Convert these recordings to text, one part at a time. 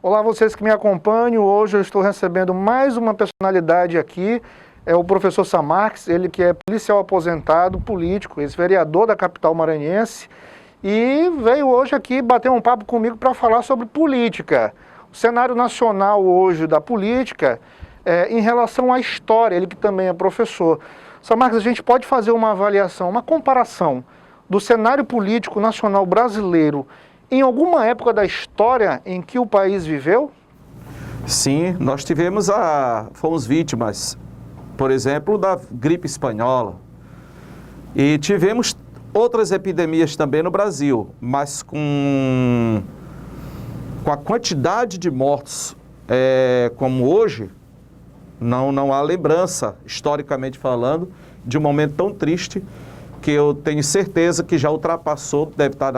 Olá, vocês que me acompanham. Hoje eu estou recebendo mais uma personalidade aqui, é o professor Samarques, ele que é policial aposentado, político, ex-vereador da capital maranhense, e veio hoje aqui bater um papo comigo para falar sobre política. O cenário nacional hoje da política, em relação à história, ele que também é professor. Samarques, a gente pode fazer uma avaliação, uma comparação do cenário político nacional brasileiro em alguma época da história em que o país viveu? Sim, nós fomos vítimas, por exemplo, da gripe espanhola. E tivemos outras epidemias também no Brasil, mas com a quantidade de mortos como hoje, não há lembrança, historicamente falando, de um momento tão triste que eu tenho certeza que já ultrapassou, deve estar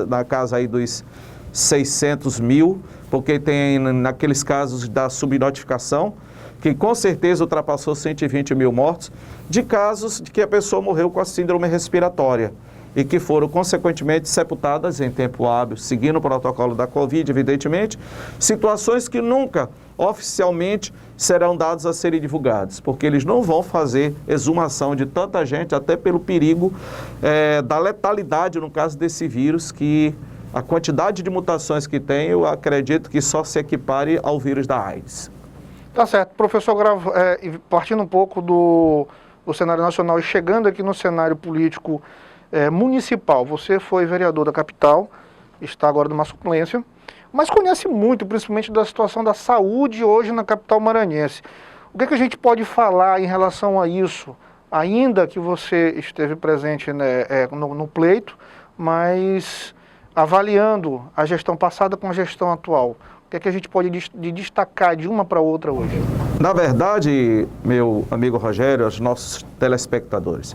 na casa aí dos 600 mil, porque tem naqueles casos da subnotificação, que com certeza ultrapassou 120 mil mortos, de casos de que a pessoa morreu com a síndrome respiratória e que foram consequentemente sepultadas em tempo hábil, seguindo o protocolo da Covid, evidentemente, situações que nunca oficialmente serão dados a serem divulgados, porque eles não vão fazer exumação de tanta gente, até pelo perigo da letalidade no caso desse vírus, que a quantidade de mutações que tem, eu acredito que só se equipare ao vírus da AIDS. Tá certo. Professor, partindo um pouco do cenário nacional e chegando aqui no cenário político municipal, você foi vereador da capital, está agora numa suplência, mas conhece muito, principalmente da situação da saúde hoje na capital maranhense. O que a gente pode falar em relação a isso, ainda que você esteve presente, né, no pleito, mas avaliando a gestão passada com a gestão atual? O que a gente pode destacar de uma para outra hoje? Na verdade, meu amigo Rogério, aos nossos telespectadores,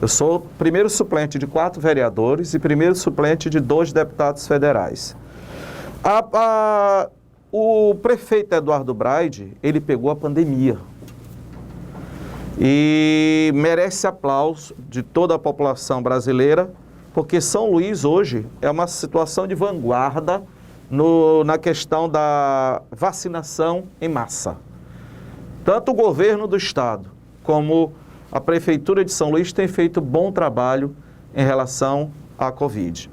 eu sou primeiro suplente de 4 vereadores e primeiro suplente de 2 deputados federais. O prefeito Eduardo Braide, ele pegou a pandemia e merece aplauso de toda a população brasileira, porque São Luís hoje é uma situação de vanguarda na questão da vacinação em massa. Tanto o governo do estado como a prefeitura de São Luís tem feito bom trabalho em relação à Covid.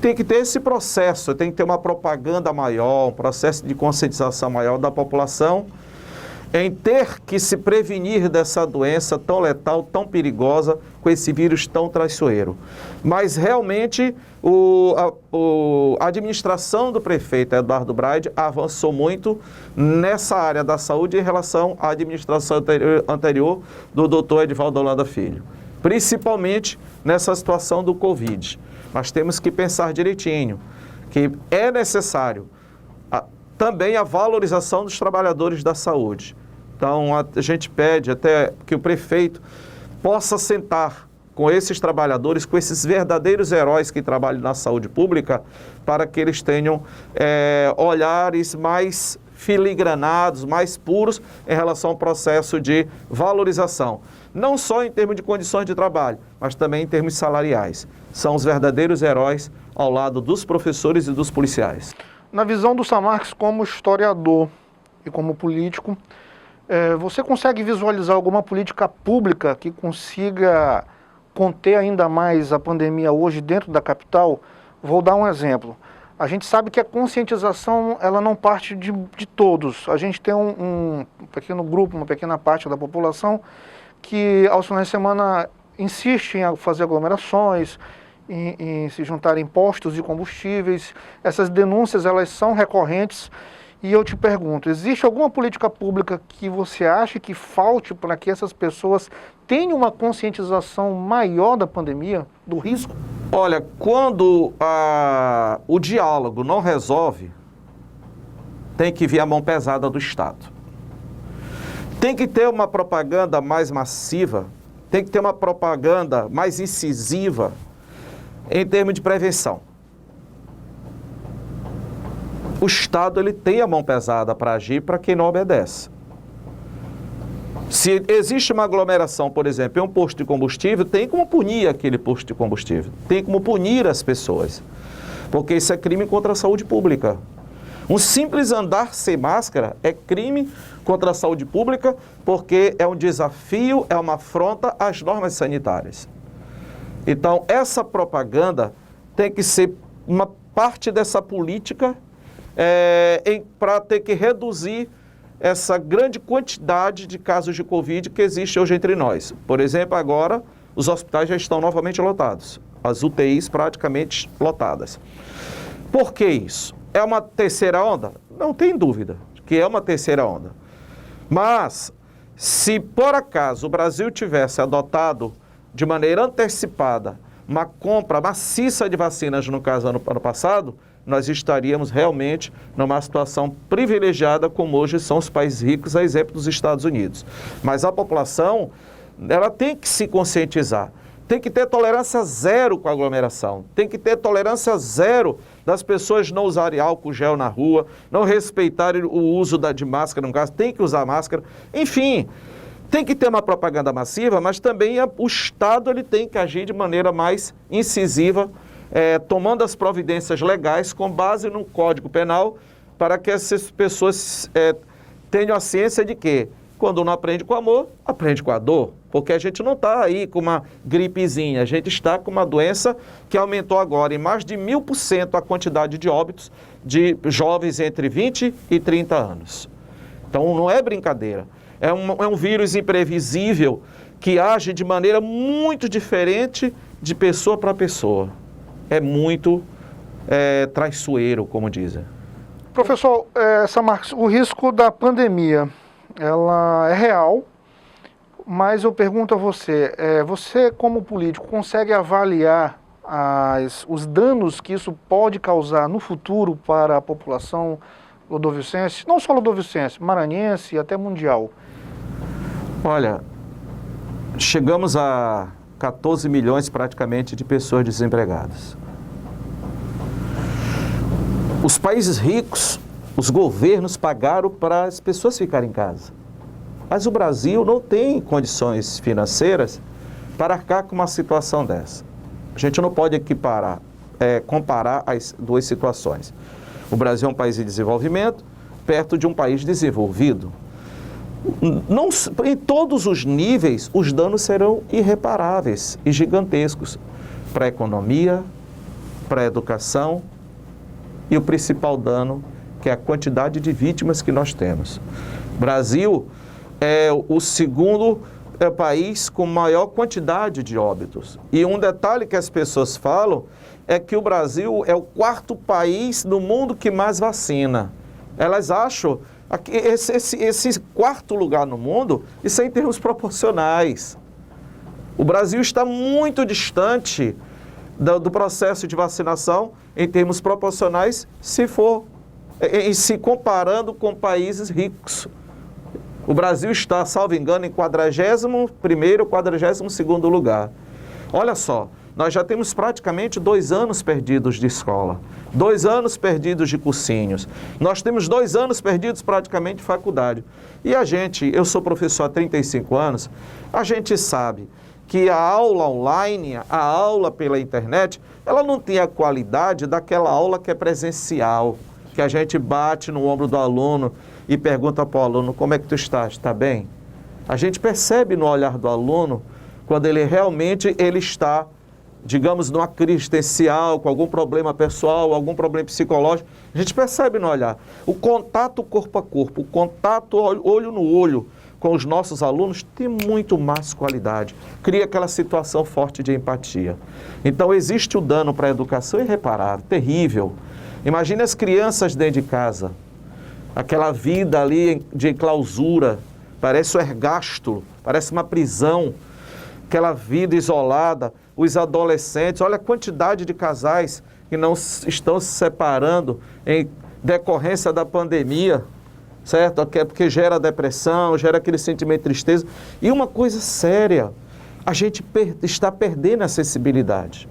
Tem que ter esse processo, tem que ter uma propaganda maior, um processo de conscientização maior da população em ter que se prevenir dessa doença tão letal, tão perigosa, com esse vírus tão traiçoeiro. Mas realmente a administração do prefeito Eduardo Braide avançou muito nessa área da saúde em relação à administração anterior do doutor Edivaldo Holanda Filho, principalmente nessa situação do Covid. Nós temos que pensar direitinho que é necessário também a valorização dos trabalhadores da saúde. Então, a gente pede até que o prefeito possa sentar com esses trabalhadores, com esses verdadeiros heróis que trabalham na saúde pública, para que eles tenham olhares mais filigranados, mais puros em relação ao processo de valorização. Não só em termos de condições de trabalho, mas também em termos salariais. São os verdadeiros heróis ao lado dos professores e dos policiais. Na visão do Samarques como historiador e como político, você consegue visualizar alguma política pública que consiga conter ainda mais a pandemia hoje dentro da capital? Vou dar um exemplo. A gente sabe que a conscientização ela não parte de todos. A gente tem um pequeno grupo, uma pequena parte da população que aos finais de semana insiste em fazer aglomerações, em se juntar em postos de combustíveis. Essas denúncias elas são recorrentes. E eu te pergunto, existe alguma política pública que você acha que falte para que essas pessoas tenham uma conscientização maior da pandemia, do risco? Olha, quando o diálogo não resolve, tem que vir a mão pesada do Estado. Tem que ter uma propaganda mais massiva, tem que ter uma propaganda mais incisiva em termos de prevenção. O Estado ele tem a mão pesada para agir para quem não obedece. Se existe uma aglomeração, por exemplo, em um posto de combustível, tem como punir aquele posto de combustível, tem como punir as pessoas, porque isso é crime contra a saúde pública. Um simples andar sem máscara é crime contra a saúde pública, porque é um desafio, é uma afronta às normas sanitárias. Então, essa propaganda tem que ser uma parte dessa política para ter que reduzir essa grande quantidade de casos de Covid que existe hoje entre nós. Por exemplo, agora os hospitais já estão novamente lotados, as UTIs praticamente lotadas. Por que isso? É uma terceira onda? Não tem dúvida que é uma terceira onda. Mas, se por acaso o Brasil tivesse adotado de maneira antecipada uma compra maciça de vacinas, no caso ano passado, nós estaríamos realmente numa situação privilegiada como hoje são os países ricos, a exemplo dos Estados Unidos. Mas a população, ela tem que se conscientizar, tem que ter tolerância zero com a aglomeração, tem que ter tolerância zero das pessoas não usarem álcool gel na rua, não respeitarem o uso de máscara no caso, tem que usar máscara, enfim, tem que ter uma propaganda massiva, mas também o Estado ele tem que agir de maneira mais incisiva, tomando as providências legais com base no Código Penal, para que essas pessoas tenham a ciência de que quando não aprende com amor, aprende com a dor. Porque a gente não está aí com uma gripezinha, a gente está com uma doença que aumentou agora em mais de 1000% a quantidade de óbitos de jovens entre 20 e 30 anos. Então não é brincadeira, é um vírus imprevisível que age de maneira muito diferente de pessoa para pessoa. É muito traiçoeiro, como dizem. Professor, Marques, o risco da pandemia, ela é real, mas eu pergunto a você, você como político consegue avaliar os danos que isso pode causar no futuro para a população lodovicense, não só lodovicense, maranhense e até mundial? Olha, chegamos a 14 milhões praticamente de pessoas desempregadas. Os países ricos, os governos pagaram para as pessoas ficarem em casa. Mas o Brasil não tem condições financeiras para arcar com uma situação dessa. A gente não pode comparar as duas situações. O Brasil é um país em desenvolvimento, perto de um país desenvolvido. Não, em todos os níveis, os danos serão irreparáveis e gigantescos para a economia, para a educação e o principal dano, que é a quantidade de vítimas que nós temos. O Brasil é o segundo país com maior quantidade de óbitos. E um detalhe que as pessoas falam é que o Brasil é o 4º país no mundo que mais vacina. Elas acham que esse 4º lugar no mundo, isso é em termos proporcionais. O Brasil está muito distante do processo de vacinação em termos proporcionais, se comparando com países ricos. O Brasil está, salvo engano, em 41º ou 42º lugar. Olha só, nós já temos praticamente 2 anos perdidos de escola, 2 anos perdidos de cursinhos, nós temos 2 anos perdidos praticamente de faculdade. E eu sou professor há 35 anos, a gente sabe que a aula online, a aula pela internet, ela não tem a qualidade daquela aula que é presencial, que a gente bate no ombro do aluno e pergunta para o aluno, como é que tu estás? Está bem? A gente percebe no olhar do aluno, quando ele realmente está, digamos, numa crise existencial, com algum problema pessoal, algum problema psicológico, a gente percebe no olhar. O contato corpo a corpo, o contato olho no olho com os nossos alunos tem muito mais qualidade, cria aquela situação forte de empatia. Então existe o dano para a educação irreparável, terrível. Imagine as crianças dentro de casa, aquela vida ali de clausura, parece o ergástulo, parece uma prisão, aquela vida isolada, os adolescentes, olha a quantidade de casais que não estão se separando em decorrência da pandemia, certo? Porque gera depressão, gera aquele sentimento de tristeza. E uma coisa séria, a gente está perdendo a sensibilidade.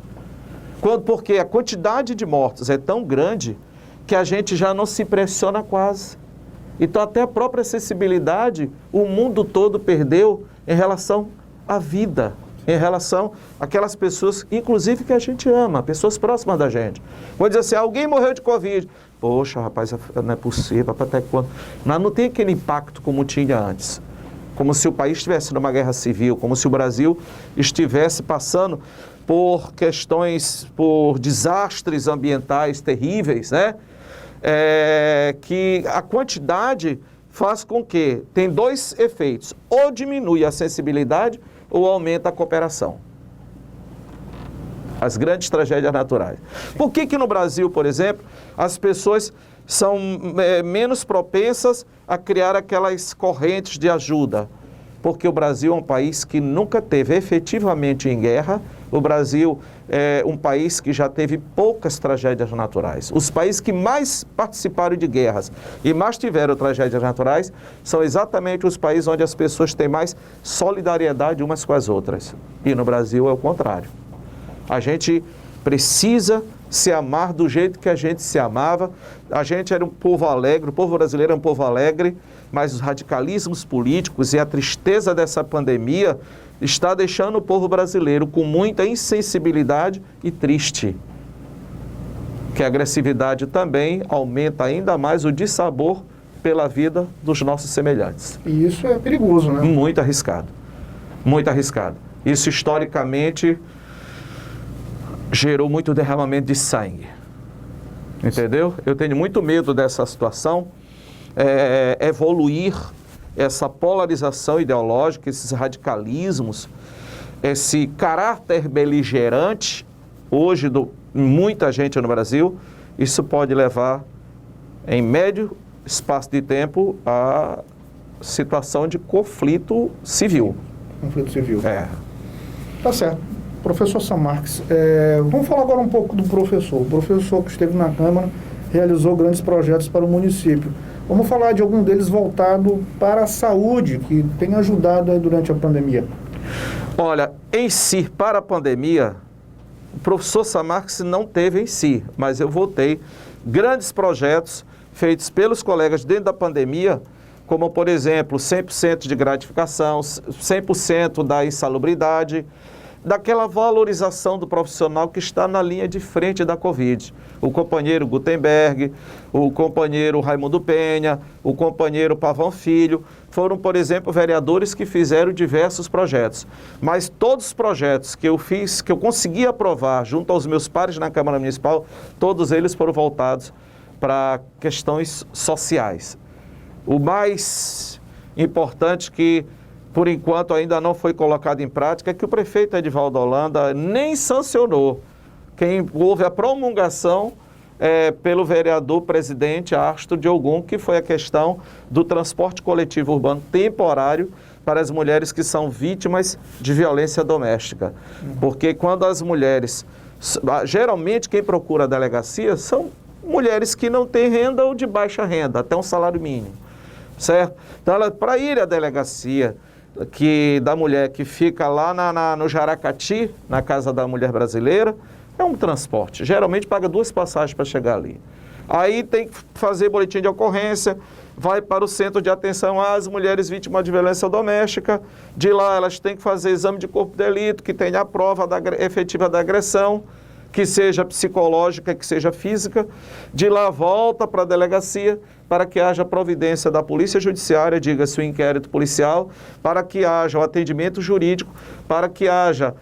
Porque a quantidade de mortos é tão grande que a gente já não se impressiona quase. Então até a própria sensibilidade, o mundo todo perdeu em relação à vida. em relação àquelas pessoas, inclusive que a gente ama, pessoas próximas da gente. Vou dizer assim, alguém morreu de Covid. Poxa, rapaz, não é possível, até quando? Mas não tem aquele impacto como tinha antes. Como se o país estivesse numa guerra civil, como se o Brasil estivesse passando por questões, por desastres ambientais terríveis, né? Que a quantidade faz com que tem dois efeitos, ou diminui a sensibilidade ou aumenta a cooperação. As grandes tragédias naturais. Por que no Brasil, por exemplo, as pessoas são menos propensas a criar aquelas correntes de ajuda? Porque o Brasil é um país que nunca teve efetivamente em guerra. O Brasil é um país que já teve poucas tragédias naturais. Os países que mais participaram de guerras e mais tiveram tragédias naturais são exatamente os países onde as pessoas têm mais solidariedade umas com as outras. E no Brasil é o contrário. A gente precisa se amar do jeito que a gente se amava. A gente era um povo alegre, o povo brasileiro é um povo alegre, mas os radicalismos políticos e a tristeza dessa pandemia está deixando o povo brasileiro com muita insensibilidade e triste. Que a agressividade também aumenta ainda mais o dissabor pela vida dos nossos semelhantes. E isso é perigoso, né? Muito arriscado. Muito arriscado. Isso historicamente gerou muito derramamento de sangue. Entendeu? Eu tenho muito medo dessa situação, evoluir essa polarização ideológica, esses radicalismos, esse caráter beligerante, hoje, muita gente no Brasil, isso pode levar, em médio espaço de tempo, a situação de conflito civil. Conflito civil. Tá certo. Professor Sam Marques, vamos falar agora um pouco do professor. O professor que esteve na Câmara realizou grandes projetos para o município. Vamos falar de algum deles voltado para a saúde, que tem ajudado aí durante a pandemia. Olha, em si, para a pandemia, o professor Sam Marques não teve em si, mas eu voltei grandes projetos feitos pelos colegas dentro da pandemia, como, por exemplo, 100% de gratificação, 100% da insalubridade, daquela valorização do profissional que está na linha de frente da Covid. O companheiro Gutenberg, o companheiro Raimundo Penha, o companheiro Pavão Filho, foram, por exemplo, vereadores que fizeram diversos projetos. Mas todos os projetos que eu fiz, que eu consegui aprovar junto aos meus pares na Câmara Municipal, todos eles foram voltados para questões sociais. O mais importante que, por enquanto, ainda não foi colocado em prática, é que o prefeito Edivaldo Holanda nem sancionou. Quem houve a promulgação pelo vereador presidente Astro de Ogum, que foi a questão do transporte coletivo urbano temporário para as mulheres que são vítimas de violência doméstica. Porque quando as mulheres, geralmente quem procura a delegacia são mulheres que não têm renda ou de baixa renda, até um salário mínimo, certo? Então, para ir à delegacia da mulher que fica lá no Jaracati, na Casa da Mulher Brasileira, é um transporte. Geralmente paga 2 passagens para chegar ali. Aí tem que fazer boletim de ocorrência, vai para o centro de atenção às mulheres vítimas de violência doméstica. De lá elas têm que fazer exame de corpo de delito, que tenha a prova efetiva da agressão, que seja psicológica, que seja física. De lá volta para a delegacia para que haja providência da Polícia Judiciária, diga-se o inquérito policial, para que haja o atendimento jurídico, para que haja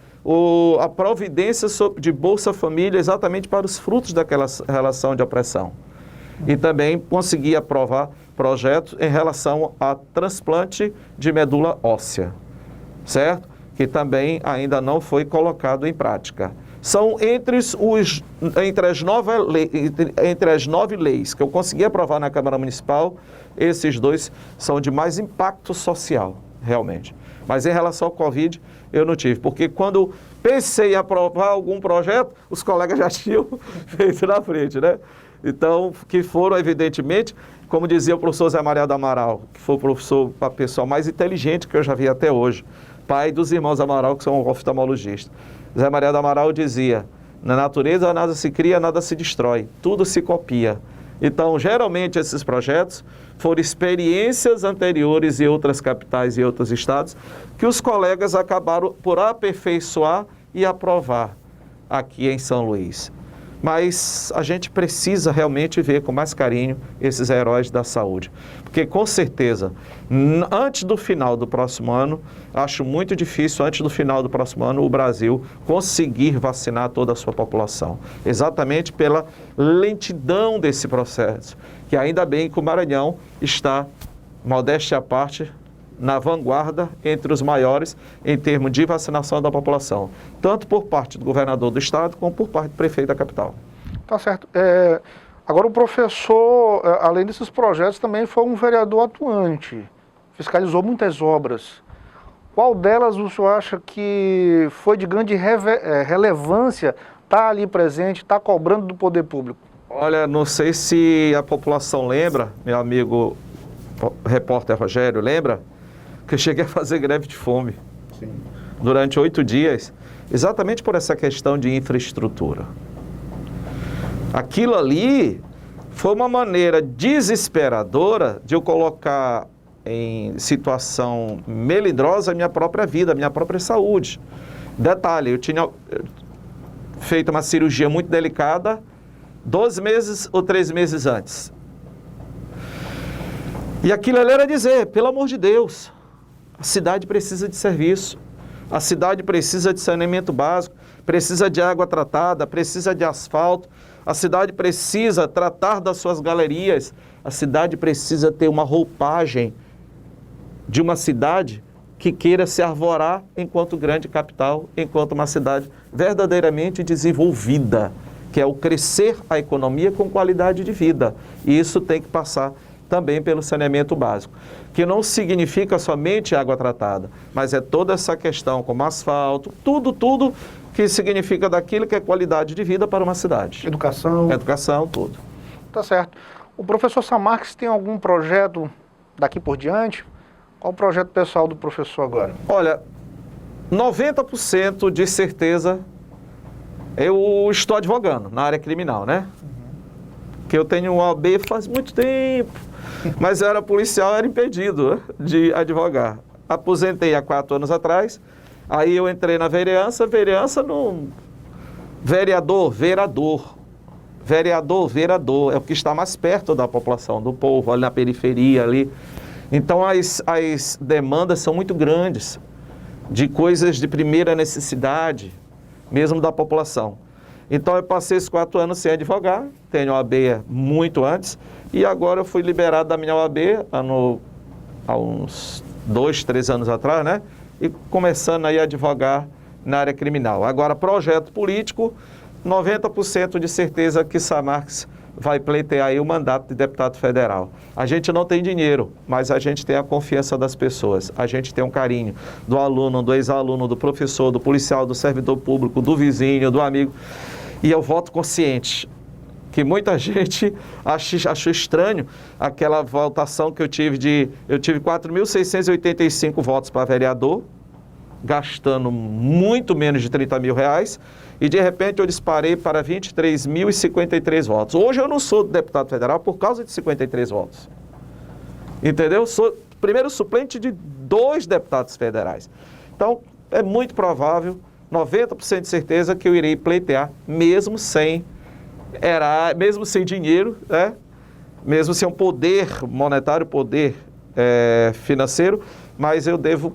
a providência de Bolsa Família exatamente para os frutos daquela relação de opressão. E também conseguir aprovar projetos em relação a transplante de medula óssea, certo? Que também ainda não foi colocado em prática. São entre as 9 leis que eu consegui aprovar na Câmara Municipal, esses 2 são de mais impacto social, realmente. Mas em relação ao Covid, eu não tive, porque quando pensei em aprovar algum projeto, os colegas já tinham feito na frente, né? Então, que foram, evidentemente, como dizia o professor Zé Maria do Amaral, que foi a pessoa mais inteligente que eu já vi até hoje, pai dos irmãos Amaral, que são oftalmologistas. Zé Maria do Amaral dizia: na natureza nada se cria, nada se destrói, tudo se copia. Então, geralmente, esses projetos foram experiências anteriores em outras capitais e outros estados que os colegas acabaram por aperfeiçoar e aprovar aqui em São Luís. Mas a gente precisa realmente ver com mais carinho esses heróis da saúde. Porque, com certeza, antes do final do próximo ano, acho muito difícil, antes do final do próximo ano, o Brasil conseguir vacinar toda a sua população. Exatamente pela lentidão desse processo. Que ainda bem que o Maranhão está, modéstia à parte, na vanguarda entre os maiores em termos de vacinação da população, tanto por parte do governador do estado, como por parte do prefeito da capital. Tá certo. Agora o professor, além desses projetos, também foi um vereador atuante, fiscalizou muitas obras. Qual delas o senhor acha que foi de grande relevância, está ali presente, está cobrando do poder público? Olha, não sei se a população lembra, meu amigo repórter Rogério, lembra? Que eu cheguei a fazer greve de fome. Sim. Durante 8 dias, exatamente por essa questão de infraestrutura. Aquilo ali foi uma maneira desesperadora de eu colocar em situação melindrosa a minha própria vida, a minha própria saúde. Detalhe, eu tinha feito uma cirurgia muito delicada 12 meses ou 3 meses antes. E aquilo ali era dizer, pelo amor de Deus, a cidade precisa de serviço, a cidade precisa de saneamento básico, precisa de água tratada, precisa de asfalto, a cidade precisa tratar das suas galerias, a cidade precisa ter uma roupagem de uma cidade que queira se arvorar enquanto grande capital, enquanto uma cidade verdadeiramente desenvolvida, que é o crescer a economia com qualidade de vida. E isso tem que passar também pelo saneamento básico, que não significa somente água tratada, mas é toda essa questão como asfalto, tudo que significa daquilo que é qualidade de vida para uma cidade. Educação, tudo. Tá certo. O professor Samarques tem algum projeto daqui por diante? Qual o projeto pessoal do professor agora? Olha, 90% de certeza eu estou advogando na área criminal, né? Que eu tenho um OAB faz muito tempo, mas eu era policial, era impedido de advogar. Aposentei há 4 anos atrás, aí eu entrei na vereança no vereador, é o que está mais perto da população, do povo, ali na periferia ali. Então as demandas são muito grandes, de coisas de primeira necessidade, mesmo da população. Então eu passei esses 4 anos sem advogar, tenho OAB muito antes, e agora eu fui liberado da minha OAB há uns 2, 3 anos atrás, né? E começando aí a advogar na área criminal. Agora, projeto político, 90% de certeza que Samarques vai pleitear aí o mandato de deputado federal. A gente não tem dinheiro, mas a gente tem a confiança das pessoas, a gente tem um carinho do aluno, do ex-aluno, do professor, do policial, do servidor público, do vizinho, do amigo. E eu voto consciente, que muita gente achou estranho aquela votação que eu tive 4.685 votos para vereador, gastando muito menos de 30 mil reais, e de repente eu disparei para 23.053 votos. Hoje eu não sou deputado federal por causa de 53 votos. Entendeu? Sou primeiro suplente de 2 deputados federais. Então, é muito provável, 90% de certeza que eu irei pleitear, mesmo sem dinheiro, né? Mesmo sem um poder monetário, poder financeiro, mas eu devo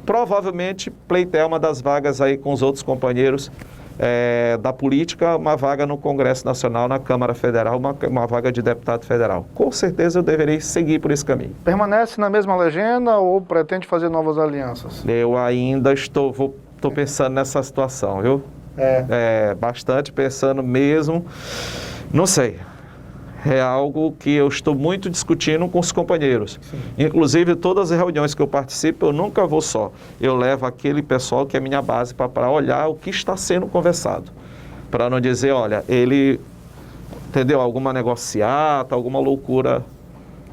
provavelmente pleitear uma das vagas aí com os outros companheiros da política, uma vaga no Congresso Nacional, na Câmara Federal, uma vaga de deputado federal. Com certeza eu deverei seguir por esse caminho. Permanece na mesma legenda ou pretende fazer novas alianças? Eu ainda estou pensando nessa situação, viu? Bastante pensando mesmo. Não sei. É algo que eu estou muito discutindo com os companheiros. Sim. Inclusive, todas as reuniões que eu participo, eu nunca vou só. Eu levo aquele pessoal que é minha base para olhar o que está sendo conversado. Para não dizer, olha, ele, entendeu, alguma negociata, alguma loucura,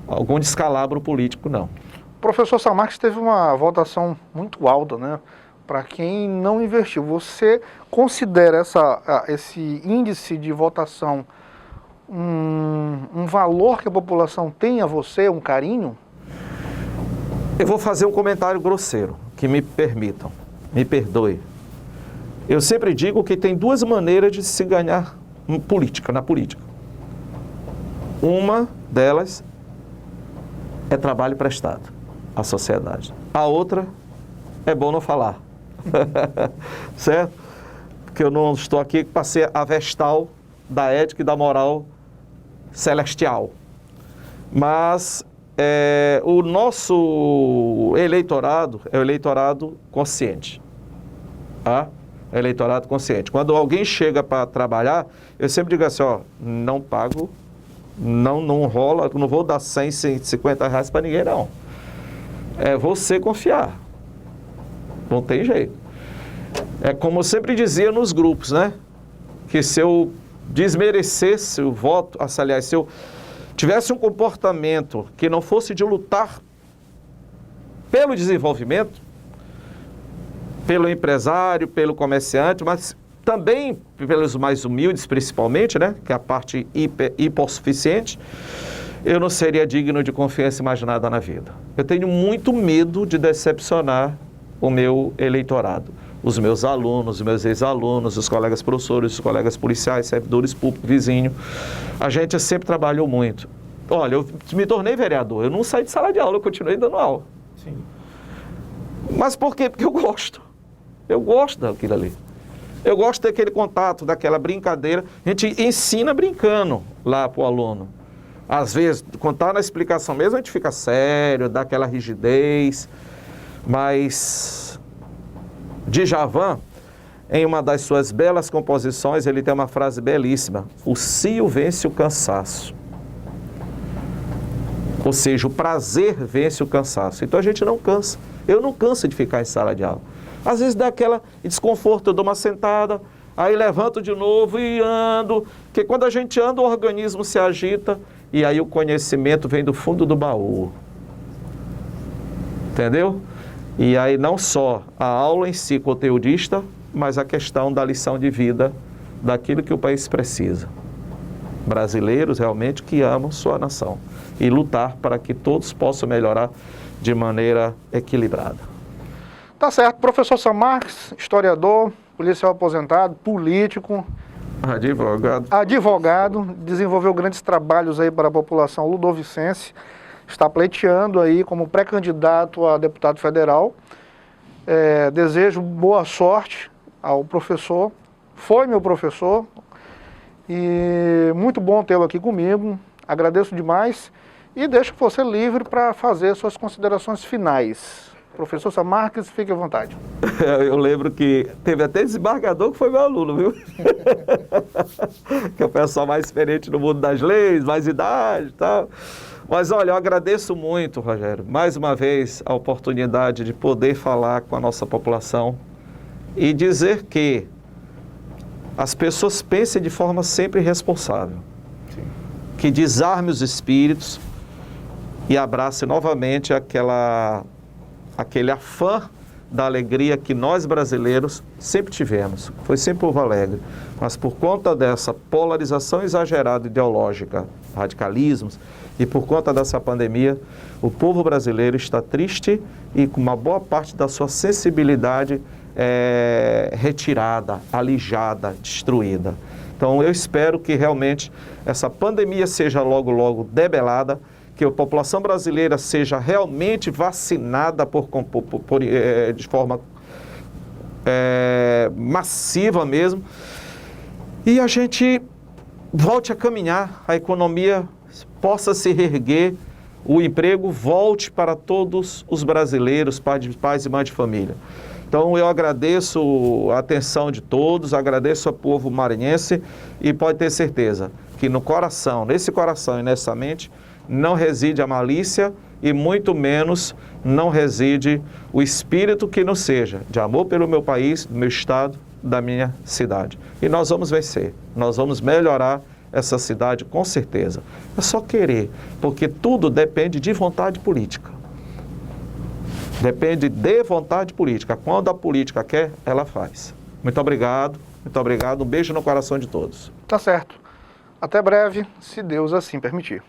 algum descalabro político, não. O professor Samarques teve uma votação muito alta, né? Para quem não investiu. Você considera esse índice de votação um valor que a população tem a você, um carinho? Eu vou fazer um comentário grosseiro, que me permitam, me perdoe. Eu sempre digo que tem duas maneiras de se ganhar na política. Uma delas é trabalho prestado à sociedade. A outra é bom não falar. Certo? Porque eu não estou aqui para ser a vestal da ética e da moral celestial. Mas o nosso eleitorado é o eleitorado consciente. Tá? É eleitorado consciente. Quando alguém chega para trabalhar, eu sempre digo assim, ó, não pago, não rola, não vou dar 100, 150 reais para ninguém, não. É você confiar. Não tem jeito. É como eu sempre dizia nos grupos, né? Que se eu desmerecesse o voto, aliás, se eu tivesse um comportamento que não fosse de lutar pelo desenvolvimento, pelo empresário, pelo comerciante, mas também pelos mais humildes, principalmente, né? Que é a parte hipossuficiente, eu não seria digno de confiança em mais nada na vida. Eu tenho muito medo de decepcionar o meu eleitorado, os meus alunos, os meus ex-alunos, os colegas professores, os colegas policiais, servidores públicos, vizinhos. A gente sempre trabalhou muito. Olha, eu me tornei vereador, eu não saí de sala de aula, eu continuei dando aula. Sim. Mas por quê? Porque eu gosto. Eu gosto daquilo ali. Eu gosto daquele contato, daquela brincadeira. A gente ensina brincando lá para o aluno. Às vezes, quando está na explicação mesmo, a gente fica sério, dá aquela rigidez. Mas Djavan, em uma das suas belas composições, ele tem uma frase belíssima: o cio vence o cansaço. Ou seja, o prazer vence o cansaço. Então a gente não cansa. Eu não canso de ficar em sala de aula. Às vezes dá aquela desconforto, eu dou uma sentada, aí levanto de novo e ando. Porque quando a gente anda, o organismo se agita e aí o conhecimento vem do fundo do baú. Entendeu? E aí não só a aula em si conteudista, mas a questão da lição de vida, daquilo que o país precisa. Brasileiros realmente que amam sua nação e lutar para que todos possam melhorar de maneira equilibrada. Tá certo. Professor Sam Marques, historiador, policial aposentado, político, advogado, desenvolveu grandes trabalhos aí para a população ludovicense, está pleiteando aí como pré-candidato a deputado federal. Desejo boa sorte ao professor, foi meu professor, e muito bom tê-lo aqui comigo, agradeço demais e deixo você livre para fazer suas considerações finais. Professor Sam Marques, fique à vontade. Eu lembro que teve até desembargador que foi meu aluno, viu? Que é o pessoal mais experiente no mundo das leis, mais idade e tal. Mas olha, eu agradeço muito, Rogério, mais uma vez a oportunidade de poder falar com a nossa população e dizer que as pessoas pensem de forma sempre responsável. Sim. Que desarme os espíritos e abrace novamente aquele afã da alegria que nós brasileiros sempre tivemos. Foi sempre Povo Alegre. Mas por conta dessa polarização exagerada ideológica, radicalismos, e por conta dessa pandemia, o povo brasileiro está triste e com uma boa parte da sua sensibilidade retirada, alijada, destruída. Então eu espero que realmente essa pandemia seja logo debelada, que a população brasileira seja realmente vacinada de forma massiva mesmo, e a gente volte a caminhar, a economia possa se reerguer, o emprego volte para todos os brasileiros, pais e mães de família. Então eu agradeço a atenção de todos, agradeço ao povo maranhense e pode ter certeza que no coração, nesse coração e nessa mente, não reside a malícia e muito menos não reside o espírito que não seja de amor pelo meu país, do meu estado, da minha cidade. E nós vamos vencer, nós vamos melhorar essa cidade com certeza. É só querer, porque tudo depende de vontade política. Depende de vontade política. Quando a política quer, ela faz. Muito obrigado, um beijo no coração de todos. Tá certo. Até breve, se Deus assim permitir.